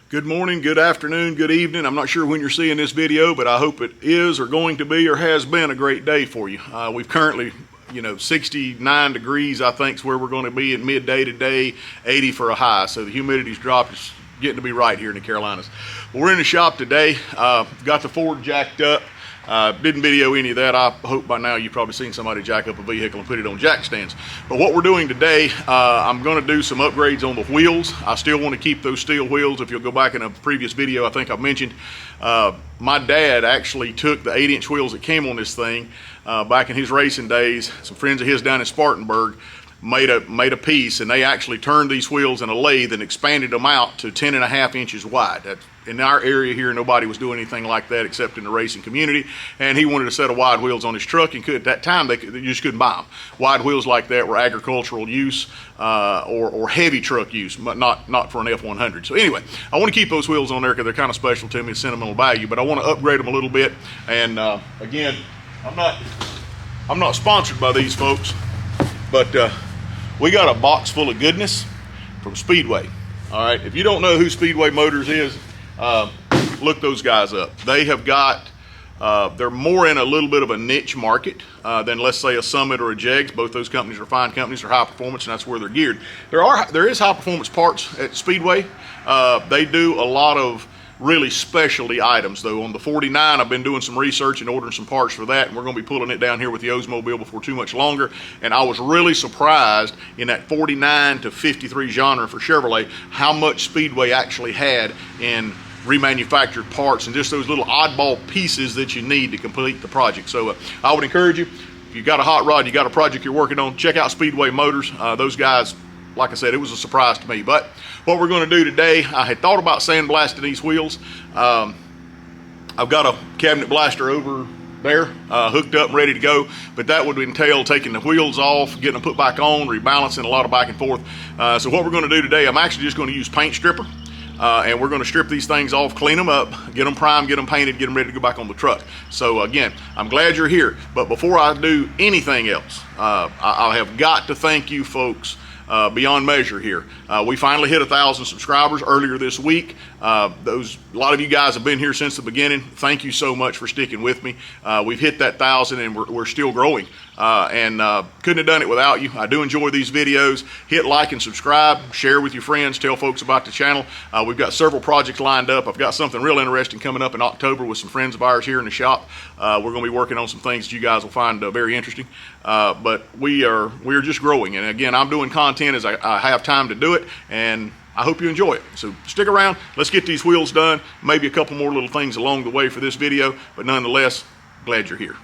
Good morning, good afternoon, good evening. I'm not sure when you're seeing this video, but I hope it is or going to be or has been a great day for you. We've currently, 69 degrees, I think, is where we're going to be at midday today, 80 for a high. So the humidity's dropped. It's getting to be right here in the Carolinas. But we're in the shop today. Got the Ford jacked up. Didn't video any of that. I hope by now you've probably seen somebody jack up a vehicle and put it on jack stands. But what we're doing today, I'm going to do some upgrades on the wheels. I still want to keep those steel wheels. If you'll go back in a previous video, I think I mentioned, my dad actually took the 8-inch wheels that came on this thing back in his racing days. Some friends of his down in Spartanburg made a piece, and they actually turned these wheels in a lathe and expanded them out to 10.5 inches wide. In our area here, nobody was doing anything like that except in the racing community, and he wanted a set of wide wheels on his truck, and at that time you just couldn't buy them. Wide wheels like that were agricultural use or heavy truck use, but not for an F100. So anyway, I want to keep those wheels on there because they're kind of special to me, sentimental value, but I want to upgrade them a little bit. And again, I'm not sponsored by these folks, but we got a box full of goodness from Speedway. All right, if you don't know who Speedway Motors is, look those guys up. They have got, they're more in a little bit of a niche market than, let's say, a Summit or a Jegs. Both those companies are fine companies, they're high performance, and that's where they're geared. There is high performance parts at Speedway. They do a lot of really specialty items, though. On the 49, I've been doing some research and ordering some parts for that, and we're going to be pulling it down here with the Oldsmobile before too much longer. And I was really surprised in that 49 to 53 genre for Chevrolet how much Speedway actually had in remanufactured parts and just those little oddball pieces that you need to complete the project. So I would encourage you, if you've got a hot rod, you got a project you're working on, check out Speedway Motors. Those guys, like I said, it was a surprise to me. But what we're going to do today, I had thought about sandblasting these wheels. I've got a cabinet blaster over there hooked up and ready to go, but that would entail taking the wheels off, getting them put back on, rebalancing, a lot of back and forth. So what we're going to do today, I'm actually just going to use paint stripper. And we're going to strip these things off, clean them up, get them primed, get them painted, get them ready to go back on the truck. So again, I'm glad you're here. But before I do anything else, I have got to thank you folks beyond measure here. We finally hit 1,000 subscribers earlier this week. A lot of you guys have been here since the beginning. Thank you so much for sticking with me. We've hit that 1,000 and we're still growing. And couldn't have done it without you. I do enjoy these videos. Hit like and subscribe, share with your friends, tell folks about the channel. We've got several projects lined up. I've got something real interesting coming up in October with some friends of ours here in the shop. We're going to be working on some things that you guys will find very interesting. But we are just growing. And again, I'm doing content as I have time to do it, and I hope you enjoy it. So stick around. Let's get these wheels done. Maybe a couple more little things along the way for this video, but nonetheless, glad you're here.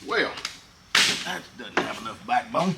Well, that doesn't have enough backbone.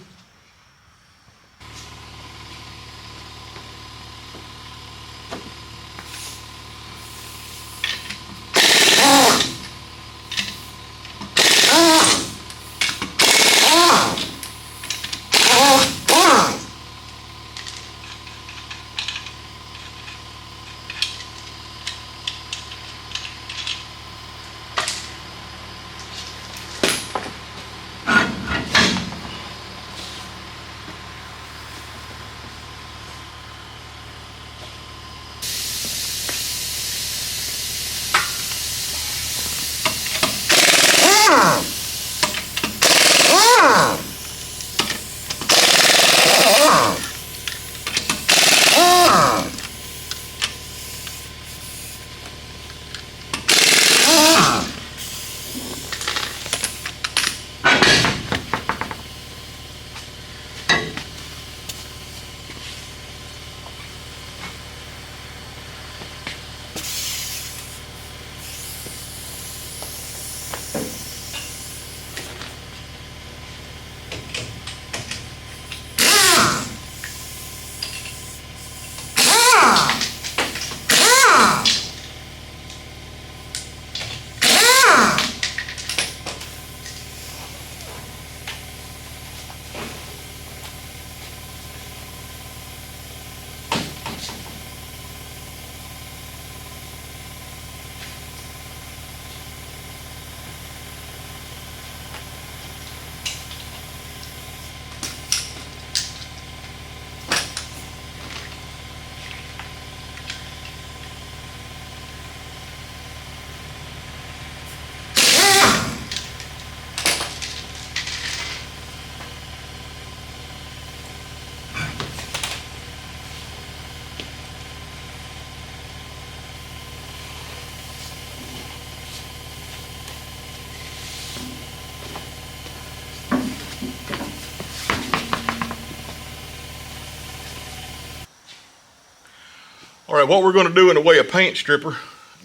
All right, what we're going to do in the way of paint stripper,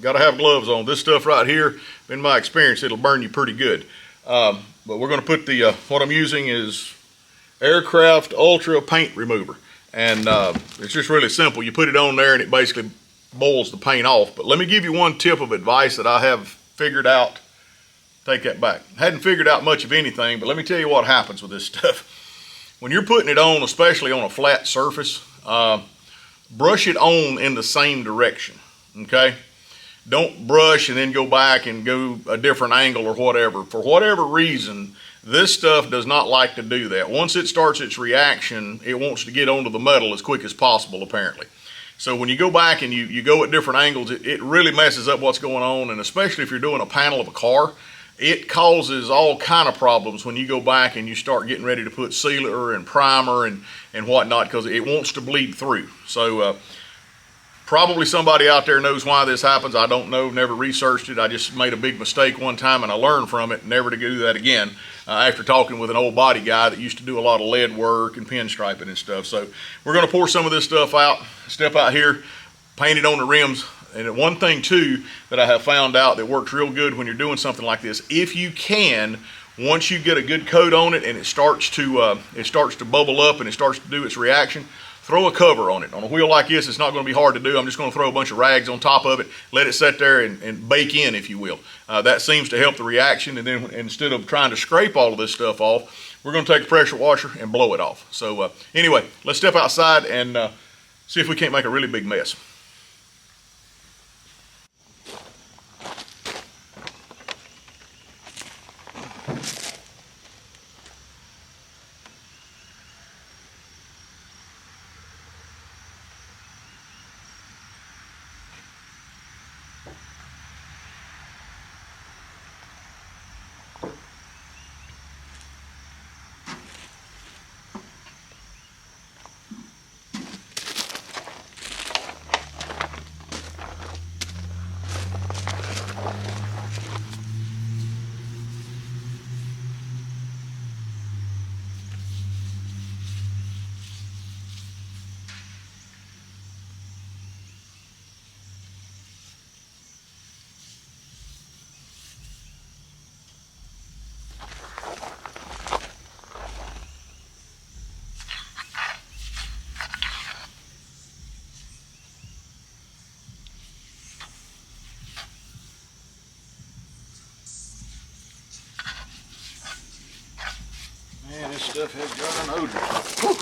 got to have gloves on. This stuff right here, in my experience, it'll burn you pretty good. But we're going to put the, what I'm using is Aircraft Ultra Paint Remover. And it's just really simple. You put it on there and it basically boils the paint off. But let me give you one tip of advice that I have figured out. Take that back. Hadn't figured out much of anything, but let me tell you what happens with this stuff. When you're putting it on, especially on a flat surface, brush it on in the same direction, okay? Don't brush and then go back and go a different angle or whatever. For whatever reason, this stuff does not like to do that. Once it starts its reaction, it wants to get onto the metal as quick as possible, apparently. So when you go back and you go at different angles, it really messes up what's going on, and especially if you're doing a panel of a car, it causes all kind of problems when you go back and you start getting ready to put sealer and primer and whatnot, because it wants to bleed through. So probably somebody out there knows why this happens. I don't know, never researched it. I just made a big mistake one time and I learned from it, never to do that again, after talking with an old body guy that used to do a lot of lead work and pinstriping and stuff. So we're going to pour some of this stuff out, step out here, paint it on the rims. And one thing too that I have found out that works real good when you're doing something like this, if you can, once you get a good coat on it and it starts to bubble up and it starts to do its reaction, throw a cover on it. On a wheel like this, it's not going to be hard to do. I'm just going to throw a bunch of rags on top of it, let it sit there and bake in, if you will. That seems to help the reaction, and then instead of trying to scrape all of this stuff off, we're going to take a pressure washer and blow it off. So anyway, let's step outside and see if we can't make a really big mess. Man, this stuff has got an odor. Whew.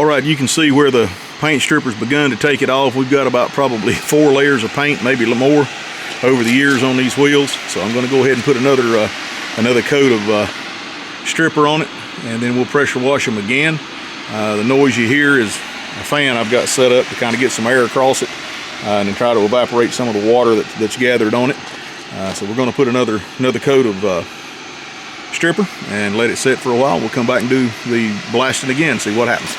All right, you can see where the paint stripper's begun to take it off. We've got about probably 4 layers of paint, maybe a little more, over the years on these wheels. So I'm going to go ahead and put another coat of stripper on it, and then we'll pressure wash them again. The noise you hear is a fan I've got set up to kind of get some air across it and then try to evaporate some of the water that's gathered on it. So we're going to put another coat of stripper and let it set for a while. We'll come back and do the blasting again, see what happens.